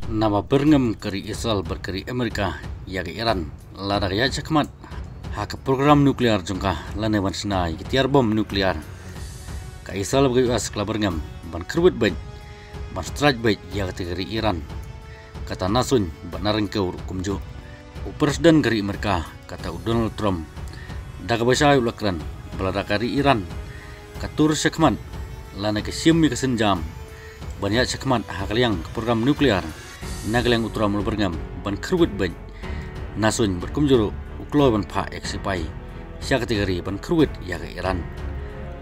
Nama berngam kari Israel berkari Amerika ya ke Iran lada ya cakmat hak program nuklear jungka lane wansna tiar bom nuklear ka Israel bagi US kala berngam ban kerbet baik ban strike baik ya ke kari Iran kata nasun ban narengkau kumjo Presiden kari Amerika kata Donald Trump daga basai ulakran balada kari Iran katur cakmat lane ke simi ke senjam banyak cakmat hak liang program nuklear Nagalang utara mulu berngam ban kerbet ban nasun berkumjuru uklo ban pa eksipai sia kategori ban kerbet ya ke Iran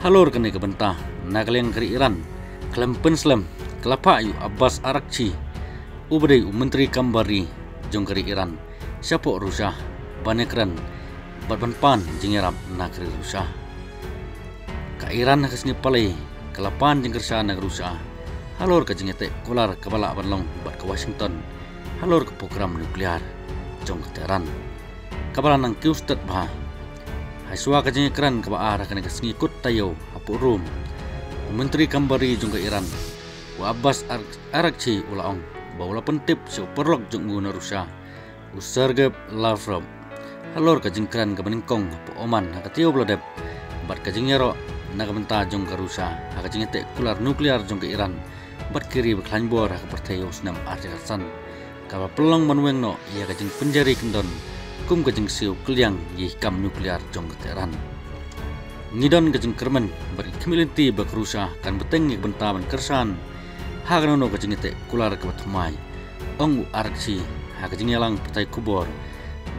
halor kene ke bentah nagalang kari Iran kelam penslam kelapa yu Abbas Arakchi ubadai menteri kambari jong kari Iran siapa Rusia banekran ban pan jingerap nakri Rusia ka Iran kasni palai kelapan jengkersa nag Rusia halor ke jengete kolar ke balak banlong bat ke Washington halor ke program nuklear jong ke Tehran kabala nang kiustat bah haiswa ke jengekran ke baar kena ke ngikut tayo hapu rum menteri kambari jong ke Iran wa Abbas Arakchi ulaong baula pentip so perlok jong guna Rusia Sergei Lavrov halor ke jengkran ke beningkong hapu Oman hak tiyo blodep bat ke jengero naga benta jong ke Rusia hak jengete kular nuklear jong ke Iran bat kiri beklan bor hak pertayo senam artisan kaba pelong manueng no ia kajeng penjari kendon kum kajeng siu keliang ye kam nuklear jong ke Tehran ngidon kajeng kermen bat kemilinti bak Rusia kan beteng ye bentaban kersan hak nono kajeng ite kular ke batmai ong Arakchi hak kajeng yalang pertai kubor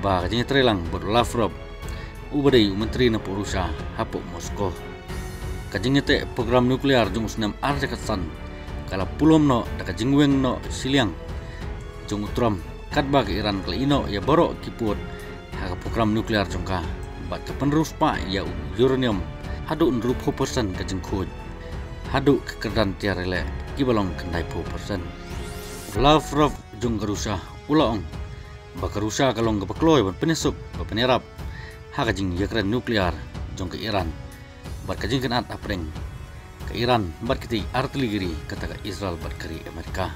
ba kajeng trelang bat Lavrov ubadai menteri na Rusia hapo Moskow kajeng ite program nuklear jong senam artisan kala pulom no daka jingweng no siliang jong utram katba ke Iran kala ino ya borok kiput haka program nuklear jongka bat ke penerus pa ya uranium hadu nrup 1% ke jengkud hadu ke kerdan tiarele kibalong kendai 1% Lavrov jong ke Rusia ulaong baka Rusia kalong ke bakloy ban penesuk ba penerap haka jing yakran nuklear jong ke Iran bat ke jingkan at apreng ke Iran bat keti artileri kata ke Israel bat kari Amerika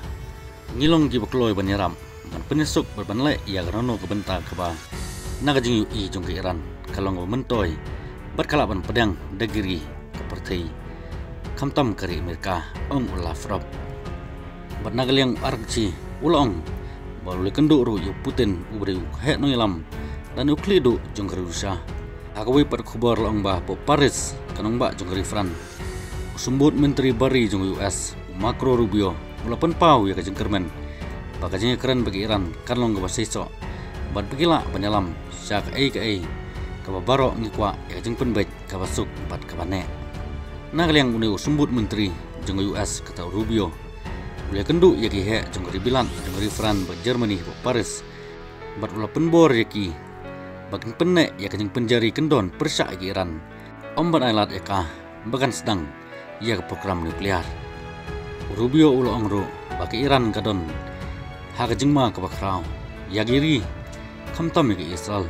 ngilong gi bakloy banyaram ban penesuk ban le ya grono ke benta ke ba naga jing ui jong ke Iran kalong mentoy bat kala ban pedang degiri ke pertai kamtam kari Amerika ong Lavrov bat naga liang Arakchi ulong balu kenduk ru yu Putin ubri he no ilam dan uklidu jong ke Rusia akawi pat khubar long ba po Paris kanong ba jong ke Fran sumbut menteri bari jong US Marco Rubio ulapan pau ya kajeng kermen bakajeng keren bagi Iran kanlong ke basaiso bat begila penyalam syak ke baro ngikwa ya kajeng penbet ke basuk bat ke bane nagaliang uneu sumbut menteri jong US kata Rubio ule kendu ya ki he jong ribilan jong Fran bat Germany bat Paris bat ulapan bor ya ki bakin penne ya kajeng penjari kendon persyak ke Iran ombat ailat eka bagan sedang ia ke program nuklear Rubio ulo ongro bagi Iran kadon hak jengma ke bakrau ya giri kamtam ke Israel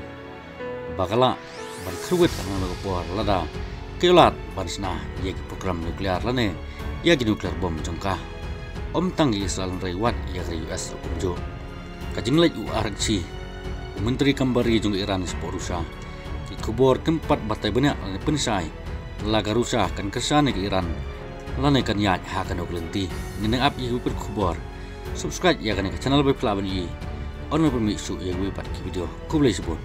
bakala ban kruwet ang por lada kelat bansna ia ke program nuklear lane ia ke nuklear bom jongka om tang Israel rewat ia ke US kumjo kajing lek Arakchi menteri kambari jong Iran sport Rusia di kubor tempat batai banyak pensai laga Rusia kan kesana ke Iran lane kan ya hakan oglenti ngeneng up ihu per kubor subscribe ya kan ke channel by pelaban i on permisu ya gue pat video kublai sebut